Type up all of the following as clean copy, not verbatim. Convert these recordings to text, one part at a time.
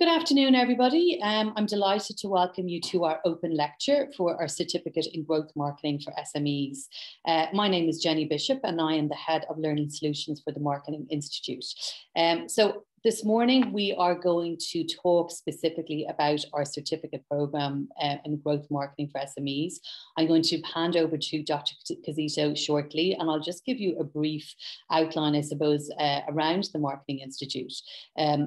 Good afternoon, everybody. I'm delighted to welcome you to our open lecture for our Certificate in Growth Marketing for SMEs. My name is Jenny Bishop and I am the Head of Learning Solutions for the Marketing Institute. So this morning we are going to talk specifically about our certificate programme in growth marketing for SMEs. I'm going to hand over to Dr. Casito shortly, and I'll just give you a brief outline, I suppose, around the Marketing Institute.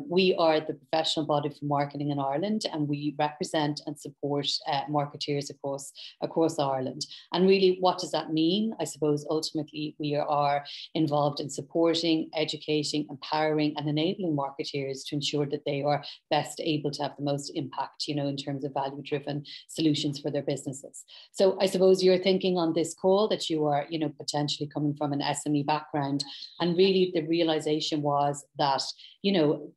We are the professional body for marketing in Ireland, and we represent and support marketeers across Ireland. And really, what does that mean? I suppose ultimately we are involved in supporting, educating, empowering and enabling marketeers to ensure that they are best able to have the most impact, in terms of value-driven solutions for their businesses. So I suppose you're thinking on this call that you are, potentially coming from an SME background, and really the realization was that,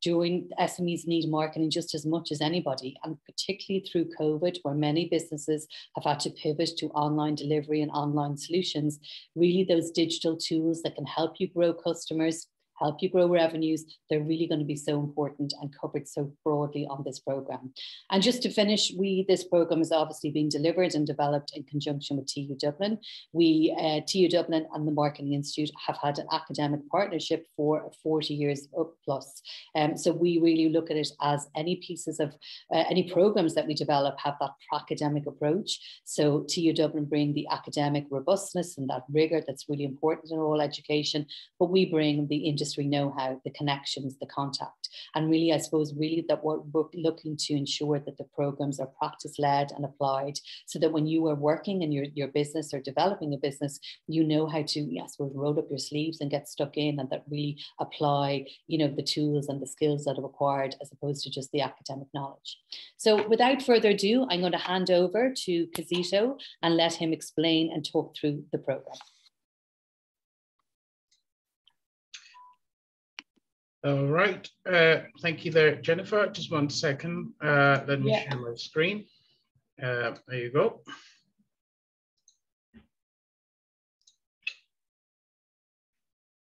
during SMEs need marketing just as much as anybody, and particularly through COVID, where many businesses have had to pivot to online delivery and online solutions, really those digital tools that can help you grow customers, help you grow revenues, they're really going to be so important and covered so broadly on this programme. And just to finish, this programme is obviously being delivered and developed in conjunction with TU Dublin. TU Dublin and the Marketing Institute have had an academic partnership for 40 years plus. So we really look at it as any pieces of, any programmes that we develop have that academic approach. So TU Dublin bring the academic robustness and that rigour that's really important in all education, but we bring the industry know-how, the connections, the contact. And really, I suppose, that we're looking to ensure that the programs are practice-led and applied, so that when you are working in your business or developing a business, you know how to, roll up your sleeves and get stuck in, and that really apply, the tools and the skills that are required, as opposed to just the academic knowledge. So without further ado, I'm going to hand over to Casito and let him explain and talk through the program. All right, thank you there, Jennifer. Just 1 second, let me share my screen. There you go.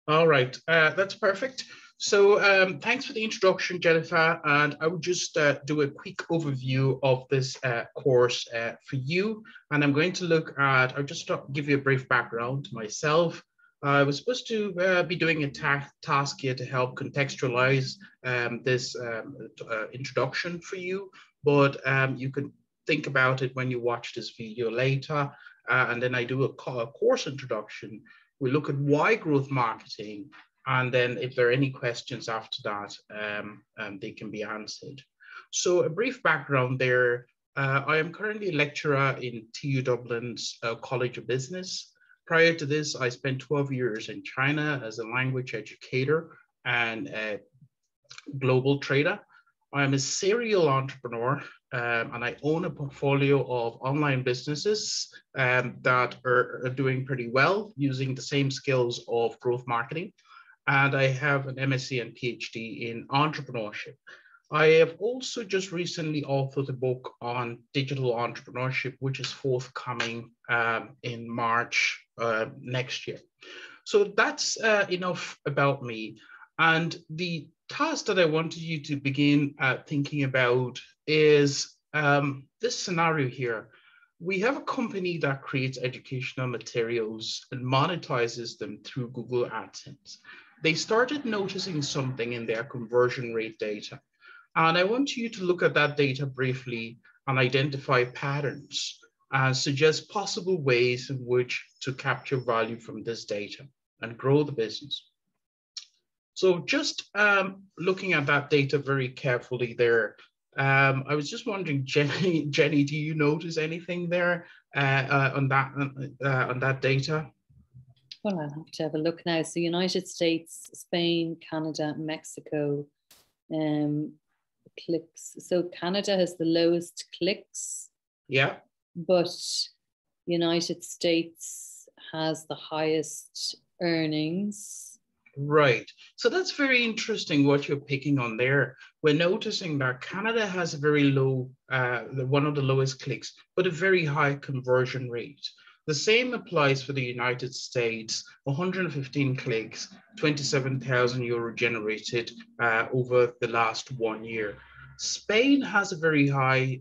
All right, that's perfect. So thanks for the introduction, Jennifer, and I would just do a quick overview of this course for you. And I'm going to look at, I'll just give you a brief background to myself. I was supposed to be doing a task here to help contextualize this introduction for you, but you can think about it when you watch this video later. And then I do a course introduction. We look at why growth marketing, and then if there are any questions after that, they can be answered. So a brief background there. I am currently a lecturer in TU Dublin's College of Business. Prior to this, I spent 12 years in China as a language educator and a global trader. I'm a serial entrepreneur, and I own a portfolio of online businesses that are doing pretty well using the same skills of growth marketing. And I have an MSc and PhD in entrepreneurship. I have also just recently authored a book on digital entrepreneurship, which is forthcoming in March next year. So that's enough about me. And the task that I wanted you to begin thinking about is this scenario here. We have a company that creates educational materials and monetizes them through Google AdSense. They started noticing something in their conversion rate data. And I want you to look at that data briefly and identify patterns and suggest possible ways in which to capture value from this data and grow the business. So just looking at that data very carefully there, I was just wondering, Jenny, do you notice anything there on that data? Well, I'll have to have a look now. So United States, Spain, Canada, Mexico, clicks. So Canada has the lowest clicks. Yeah. But United States has the highest earnings. Right. So that's very interesting what you're picking on there. We're noticing that Canada has a very low, one of the lowest clicks, but a very high conversion rate. The same applies for the United States, 115 clicks, 27,000 euro generated over the last 1 year. Spain has a very high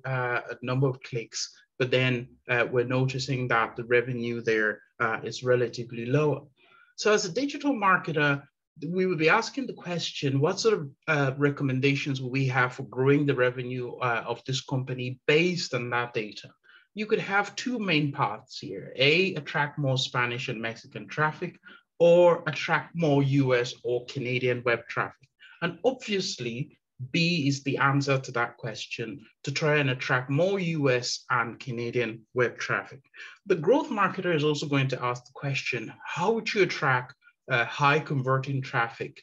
number of clicks, but then we're noticing that the revenue there is relatively lower. So as a digital marketer, we would be asking the question, what sort of recommendations will we have for growing the revenue of this company based on that data? You could have two main paths here. A, attract more Spanish and Mexican traffic, or attract more US or Canadian web traffic. And obviously, B is the answer to that question, to try and attract more US and Canadian web traffic. The growth marketer is also going to ask the question, how would you attract high converting traffic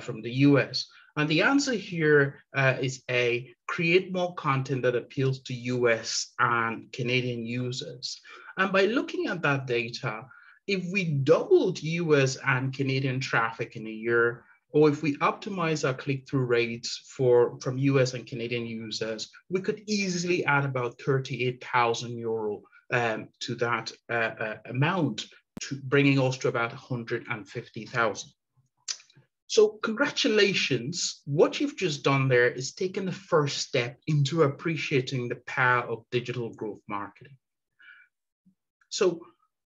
from the US? And the answer here is A, create more content that appeals to US and Canadian users. And by looking at that data, if we doubled US and Canadian traffic in a year, or if we optimize our click-through rates from US and Canadian users, we could easily add about 38,000 euro to that amount, bringing us to about 150,000. So congratulations, what you've just done there is taken the first step into appreciating the power of digital growth marketing. So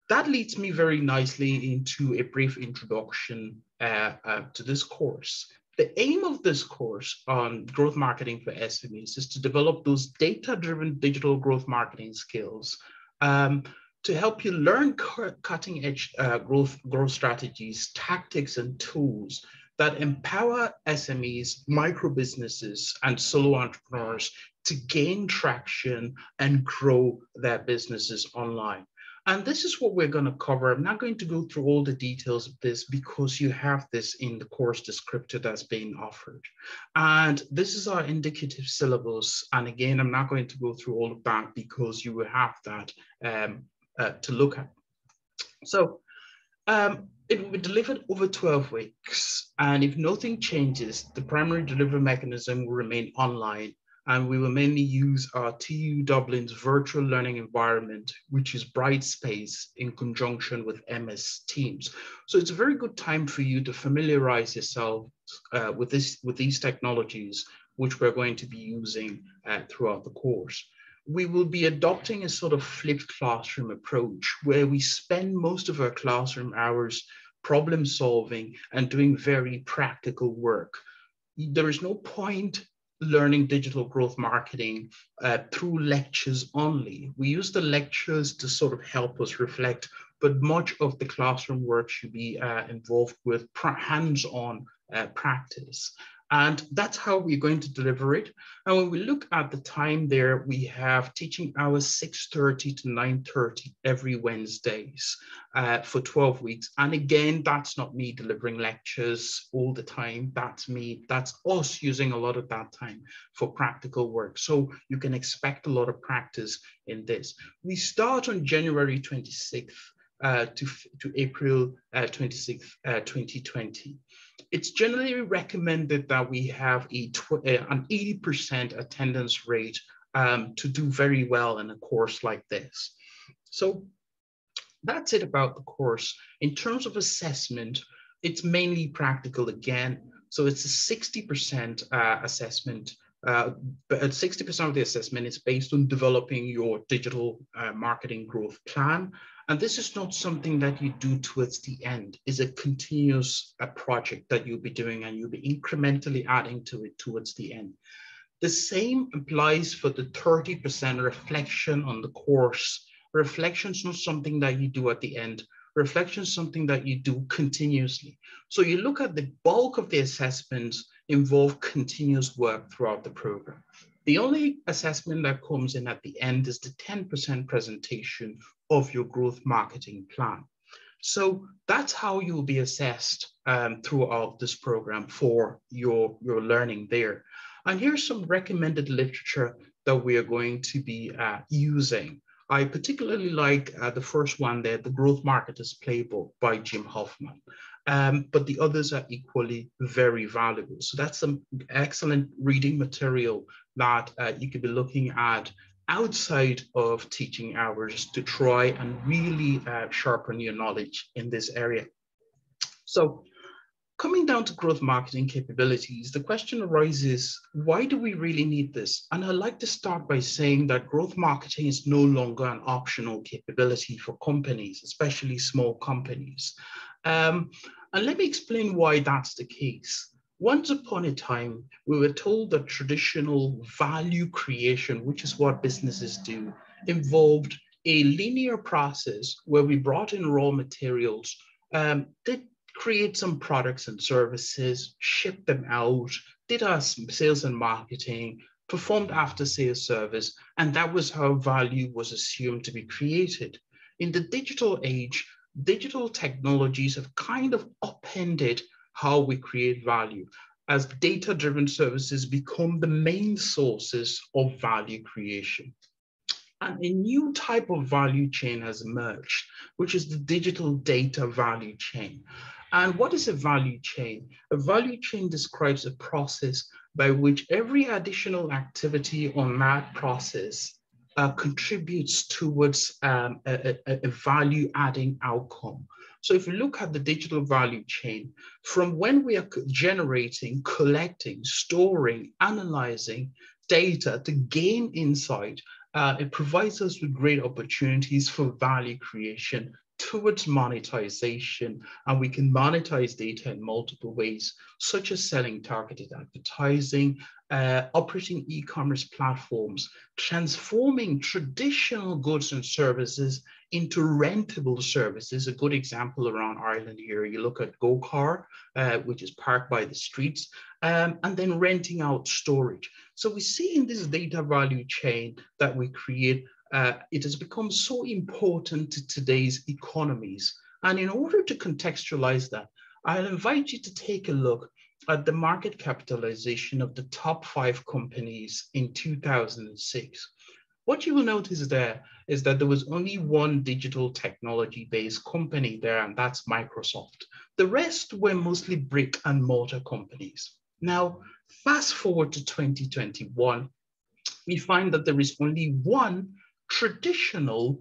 that leads me very nicely into a brief introduction to this course. The aim of this course on growth marketing for SMEs is to develop those data-driven digital growth marketing skills to help you learn cutting-edge growth strategies, tactics, and tools that empower SMEs, micro-businesses, and solo entrepreneurs to gain traction and grow their businesses online. And this is what we're going to cover. I'm not going to go through all the details of this because you have this in the course descriptor that's being offered. And this is our indicative syllabus. And again, I'm not going to go through all of that because you will have that to look at. So it will be delivered over 12 weeks. And if nothing changes, the primary delivery mechanism will remain online. And we will mainly use our TU Dublin's virtual learning environment, which is Brightspace, in conjunction with MS Teams. So it's a very good time for you to familiarize yourself with these technologies, which we're going to be using throughout the course. We will be adopting a sort of flipped classroom approach where we spend most of our classroom hours problem solving and doing very practical work. There is no point learning digital growth marketing through lectures only. We use the lectures to sort of help us reflect, but much of the classroom work should be involved with hands-on practice. And that's how we're going to deliver it. And when we look at the time there, we have teaching hours 6:30 to 9:30 every Wednesdays for 12 weeks. And again, that's not me delivering lectures all the time. That's me, that's us using a lot of that time for practical work. So you can expect a lot of practice in this. We start on January 26th to April 26th, 2020. It's generally recommended that we have an 80% attendance rate to do very well in a course like this. So that's it about the course. In terms of assessment, it's mainly practical again. So it's a 60% assessment, but 60% of the assessment is based on developing your digital marketing growth plan. And this is not something that you do towards the end. It's a continuous project that you'll be doing, and you'll be incrementally adding to it towards the end. The same applies for the 30% reflection on the course. Reflection is not something that you do at the end. Reflection is something that you do continuously. So you look at the bulk of the assessments involve continuous work throughout the program. The only assessment that comes in at the end is the 10% presentation of your growth marketing plan. So that's how you will be assessed throughout this program for your learning there. And here's some recommended literature that we are going to be using. I particularly like the first one there, The Growth Marketer's Playbook by Jim Hoffman. But the others are equally very valuable. So that's some excellent reading material that you could be looking at outside of teaching hours to try and really sharpen your knowledge in this area. So Coming down to growth marketing capabilities, the question arises, why do we really need this? And I'd like to start by saying that growth marketing is no longer an optional capability for companies, especially small companies. And let me explain why that's the case. Once upon a time, we were told that traditional value creation, which is what businesses do, involved a linear process where we brought in raw materials, did create some products and services, ship them out, did our sales and marketing, performed after sales service, and that was how value was assumed to be created. In the digital age, digital technologies have kind of upended how we create value as data-driven services become the main sources of value creation. And a new type of value chain has emerged, which is the digital data value chain. And what is a value chain? A value chain describes a process by which every additional activity on that process contributes towards a value-adding outcome. So if you look at the digital value chain, from when we are generating, collecting, storing, analyzing data to gain insight, it provides us with great opportunities for value creation towards monetization, and we can monetize data in multiple ways, such as selling targeted advertising, operating e-commerce platforms, transforming traditional goods and services into rentable services. A good example around Ireland here, you look at GoCar, which is parked by the streets, and then renting out storage. So we see in this data value chain that we create, it has become so important to today's economies. And in order to contextualize that, I'll invite you to take a look at the market capitalization of the top 5 companies in 2006. What you will notice there is that there was only one digital technology-based company there, and that's Microsoft. The rest were mostly brick and mortar companies. Now, fast forward to 2021, we find that there is only one traditional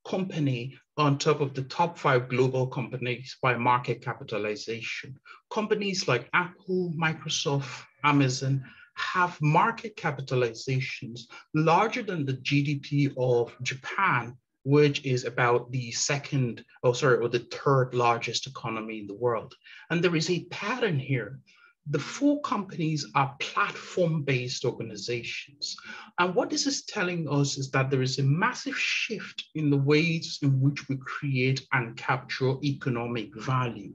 company on top of the top 5 global companies by market capitalization. Companies like Apple, Microsoft, Amazon have market capitalizations larger than the GDP of Japan, which is about the the third largest economy in the world. And there is a pattern here. The 4 companies are platform-based organizations. And what this is telling us is that there is a massive shift in the ways in which we create and capture economic value.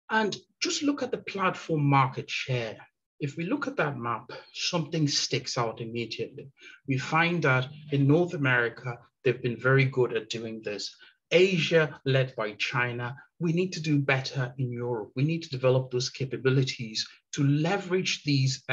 And just look at the platform market share. If we look at that map, something sticks out immediately. We find that in North America, they've been very good at doing this. Asia, led by China, we need to do better in Europe. We need to develop those capabilities to leverage these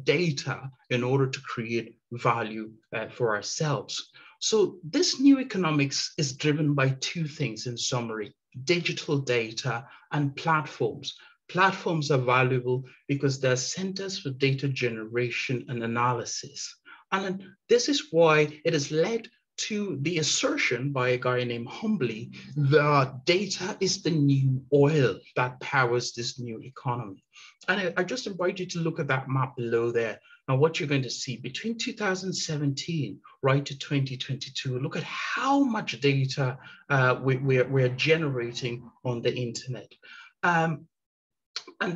data in order to create value for ourselves. So this new economics is driven by 2 things in summary: digital data and platforms. Platforms are valuable because they're centers for data generation and analysis. And this is why it has led to the assertion by a guy named Humbly that data is the new oil that powers this new economy. And I just invite you to look at that map below there. Now, what you're going to see between 2017 right to 2022, look at how much data we're generating on the internet. And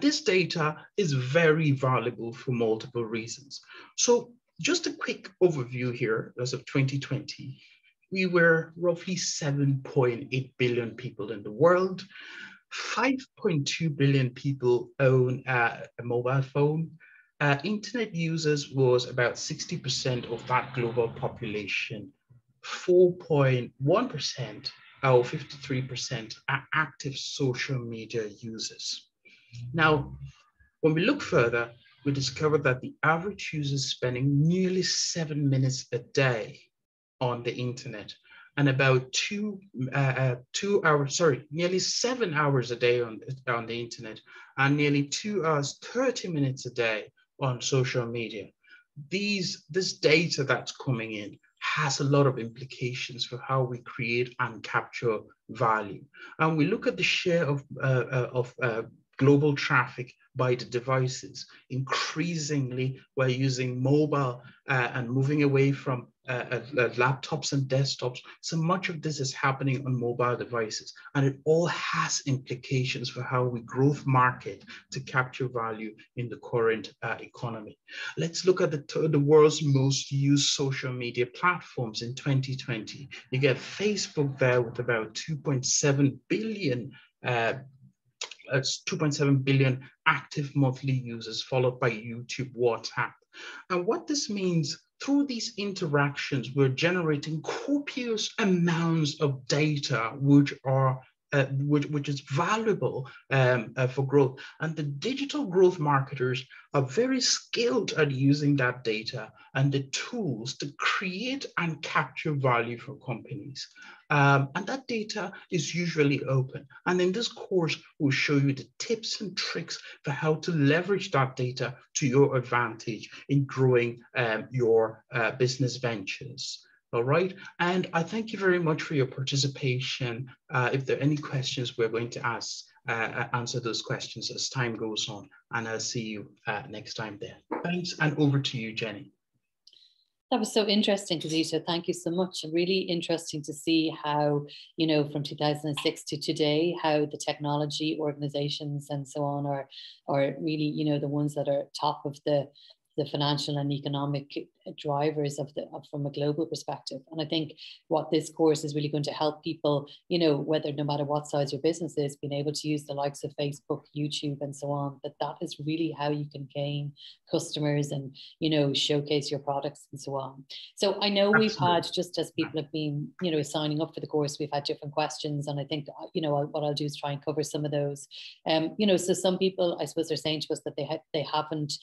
this data is very valuable for multiple reasons. So just a quick overview here. As of 2020, we were roughly 7.8 billion people in the world. 5.2 billion people own a mobile phone. Internet users was about 60% of that global population. 4.1% or 53% are active social media users. Now, when we look further, we discovered that the average user is spending nearly 7 minutes a day on the internet, and about nearly 7 hours a day on the internet, and nearly 2 hours, 30 minutes a day on social media. This data that's coming in has a lot of implications for how we create and capture value. And we look at the share of global traffic by the devices. Increasingly, we're using mobile and moving away from laptops and desktops. So much of this is happening on mobile devices, and it all has implications for how we growth market to capture value in the current economy. Let's look at the world's most used social media platforms in 2020. You get Facebook there with about 2.7 billion 2.7 billion active monthly users, followed by YouTube, WhatsApp. And what this means, through these interactions, we're generating copious amounts of data, which is valuable for growth. And the digital growth marketers are very skilled at using that data and the tools to create and capture value for companies. And that data is usually open. And in this course, we'll show you the tips and tricks for how to leverage that data to your advantage in growing your business ventures. All right, and I thank you very much for your participation. If there are any questions, we're going to answer those questions as time goes on, and I'll see you next time there. Thanks, and over to you, Jenny. That was so interesting, Kazita. Thank you so much. Really interesting to see how, you know, from 2006 to today, how the technology organizations and so on are really, you know, the ones that are top of the financial and economic drivers from a global perspective. And I think what this course is really going to help people, you know, whether no matter what size your business is, being able to use the likes of Facebook, YouTube, and so on, that is really how you can gain customers and, you know, showcase your products and so on. So I know we've had, just as people have been, you know, signing up for the course, we've had different questions. And I think, you know, what I'll do is try and cover some of those. You know, so some people, I suppose, are saying to us that they haven't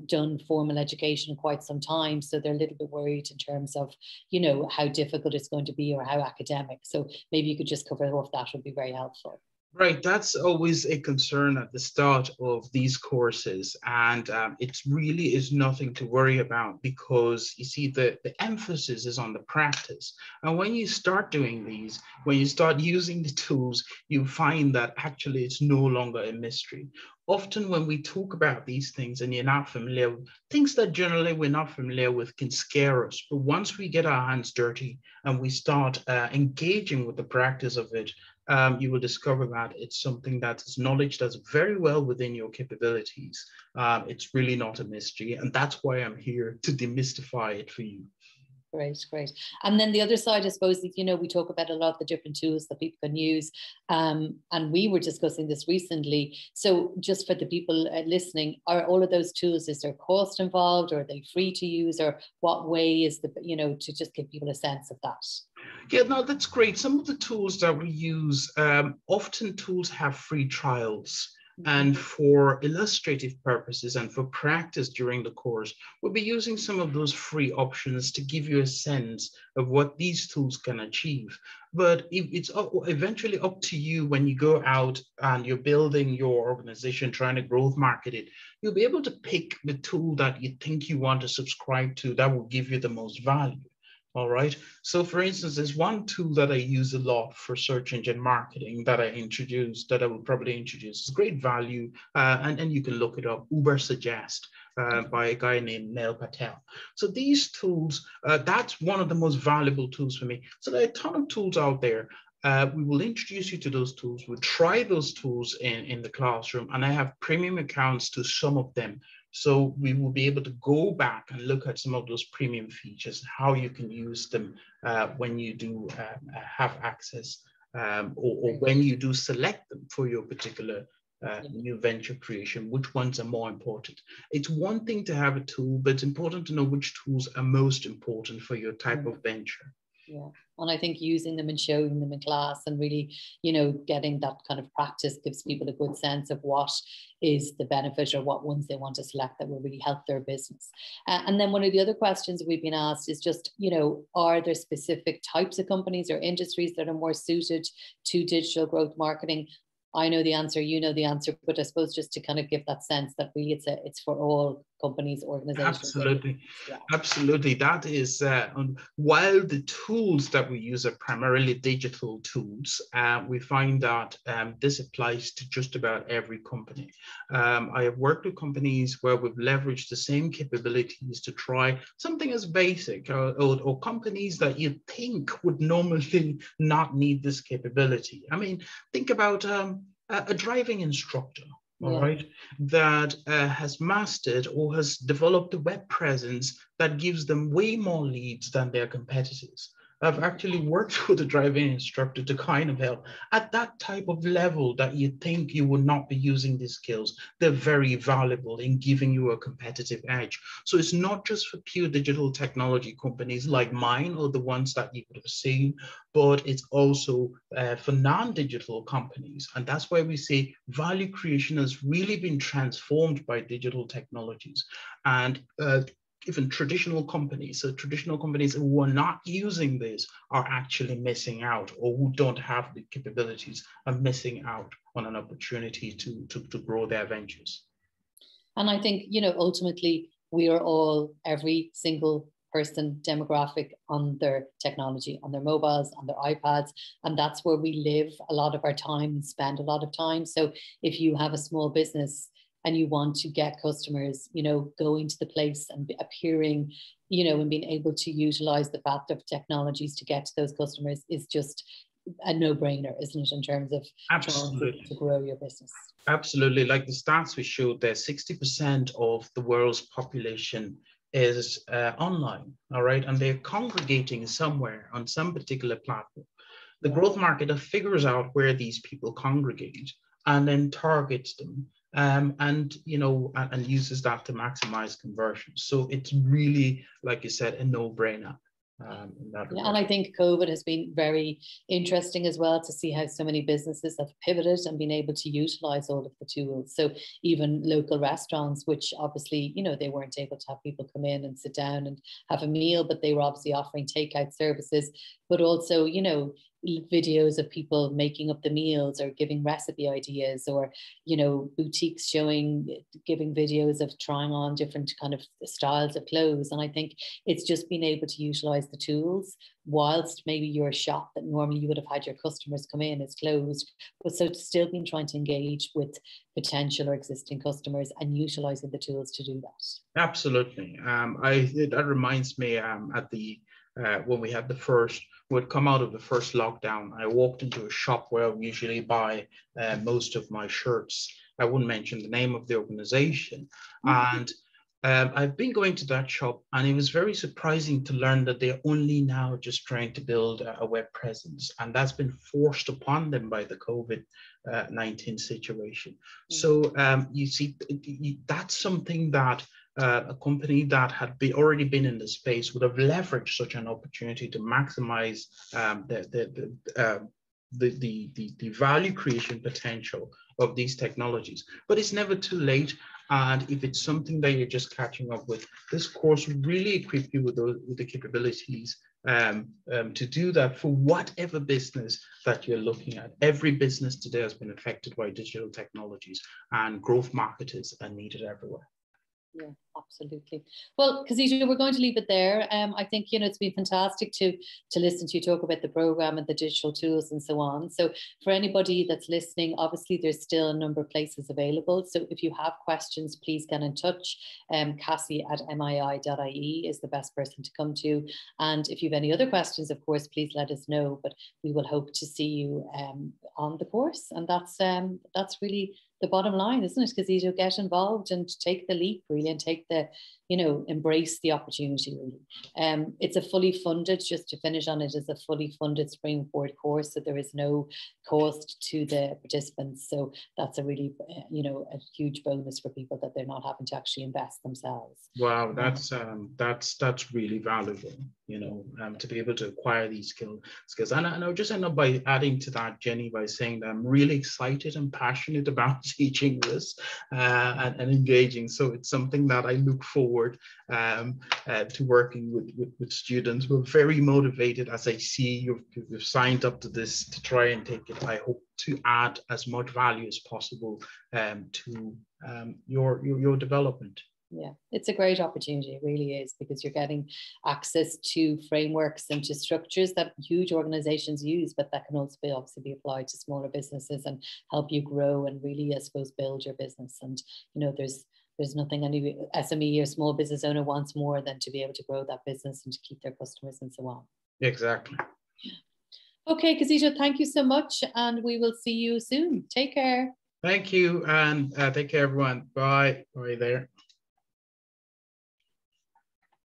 done formal education in quite some time, so they're a little bit worried in terms of, you know, how difficult it's going to be or how academic. So maybe you could just cover off that, would be very helpful. Right, that's always a concern at the start of these courses, and it really is nothing to worry about, because you see the emphasis is on the practice. And when you start doing these, when you start using the tools, you find that actually it's no longer a mystery. Often when we talk about these things and you're not familiar with things that generally we're not familiar with, can scare us. But once we get our hands dirty and we start engaging with the practice of it, you will discover that it's something that is knowledge that's very well within your capabilities. It's really not a mystery. And that's why I'm here to demystify it for you. Great, great. And then the other side, I suppose, you know, we talk about a lot of the different tools that people can use. And we were discussing this recently. So just for the people listening, are all of those tools, is there cost involved, or are they free to use, or what way is the, you know, to just give people a sense of that? Yeah, no, that's great. Some of the tools that we use, often tools have free trials. And for illustrative purposes and for practice during the course, we'll be using some of those free options to give you a sense of what these tools can achieve. But it's eventually up to you when you go out and you're building your organization, trying to growth market it. You'll be able to pick the tool that you think you want to subscribe to that will give you the most value. All right. So for instance, there's one tool that I use a lot for search engine marketing that I will probably introduce. It's great value. And you can look it up, Ubersuggest, by a guy named Neil Patel. So these tools, that's one of the most valuable tools for me. So there are a ton of tools out there. We will introduce you to those tools. We'll try those tools in the classroom. And I have premium accounts to some of them. So we will be able to go back and look at some of those premium features, how you can use them when you do have access, or when you do select them for your particular new venture creation, which ones are more important. It's one thing to have a tool, but it's important to know which tools are most important for your type of venture. Yeah. And I think using them and showing them in class and really, you know, getting that kind of practice gives people a good sense of what is the benefit or what ones they want to select that will really help their business. And then one of the other questions that we've been asked is just, you know, are there specific types of companies or industries that are more suited to digital growth marketing? I know the answer, you know the answer, but I suppose just to kind of give that sense that really it's for all companies, organizations. Absolutely. Absolutely. That is, while the tools that we use are primarily digital tools, we find that this applies to just about every company. I have worked with companies where we've leveraged the same capabilities to try something as basic, or companies that you think would normally not need this capability. I mean, think about a driving instructor. All right, that has mastered or has developed a web presence that gives them way more leads than their competitors. I've actually worked with a driving instructor to kind of help at that type of level that you think you would not be using these skills. They're very valuable in giving you a competitive edge. So it's not just for pure digital technology companies like mine or the ones that you would have seen, but it's also for non-digital companies. And that's why we say value creation has really been transformed by digital technologies. And even traditional companies, so traditional companies who are not using this are actually missing out, or who don't have the capabilities are missing out on an opportunity to grow their ventures. And I think, you know, ultimately we are all, every single person demographic on their technology, on their mobiles, on their iPads, and that's where we live a lot of our time and spend a lot of time. So if you have a small business and you want to get customers, you know, going to the place and appearing, you know, and being able to utilize the fact of technologies to get to those customers is just a no-brainer, isn't it, in terms of trying to grow your business? Absolutely. Like the stats we showed there, 60% of the world's population is online, all right? And they're congregating somewhere on some particular platform. The growth marketer figures out where these people congregate and then targets them. And you know, and uses that to maximize conversion. So it's really, like you said, a no-brainer. And I think COVID has been very interesting as well to see how so many businesses have pivoted and been able to utilize all of the tools. So even local restaurants, which obviously, you know, they weren't able to have people come in and sit down and have a meal, but they were obviously offering takeout services, but also, you know, videos of people making up the meals or giving recipe ideas, or, you know, boutiques giving videos of trying on different kind of styles of clothes. And I think it's just being able to utilize the tools whilst maybe your shop that normally you would have had your customers come in is closed, but so still been trying to engage with potential or existing customers and utilizing the tools to do that. Absolutely. That reminds me when we had would come out of the first lockdown, I walked into a shop where I usually buy most of my shirts. I wouldn't mention the name of the organization. And I've been going to that shop, and it was very surprising to learn that they're only now just trying to build a web presence. And that's been forced upon them by the COVID-19 situation. So you see, that's something that a company that had already been in the space would have leveraged such an opportunity to maximize the value creation potential of these technologies. But it's never too late. And if it's something that you're just catching up with, this course will really equip you with the capabilities to do that for whatever business that you're looking at. Every business today has been affected by digital technologies, and growth marketers are needed everywhere. Yeah, absolutely. Well, Kazita, we're going to leave it there. I think, you know, it's been fantastic to listen to you talk about the program and the digital tools and so on. So for anybody that's listening, obviously there's still a number of places available. So if you have questions, please get in touch. Cassie@mii.ie is the best person to come to. And if you have any other questions, of course, please let us know. But we will hope to see you on the course. And that's really the bottom line, isn't it? Because you get involved and take the leap, really, and take the, you know, embrace the opportunity, really. It's a fully funded, just to finish on it, is a fully funded Springboard course. So there is no cost to the participants. So that's a really, you know, a huge bonus for people that they're not having to actually invest themselves. Wow, that's really valuable, you know, to be able to acquire these skills. And I'll just end up by adding to that, Jenny, by saying that I'm really excited and passionate about teaching this and engaging. So it's something that I look forward to working with students. We're very motivated, as I see you've signed up to this to try and take it. I hope to add as much value as possible to your development. Yeah, it's a great opportunity. It really is, because you're getting access to frameworks and to structures that huge organizations use, but that can also be obviously be applied to smaller businesses and help you grow and really, I suppose, build your business. And, you know, there's nothing any SME or small business owner wants more than to be able to grow that business and to keep their customers and so on. Exactly. Okay, Kazita, thank you so much. And we will see you soon. Take care. Thank you, and take care, everyone. Bye. Bye there.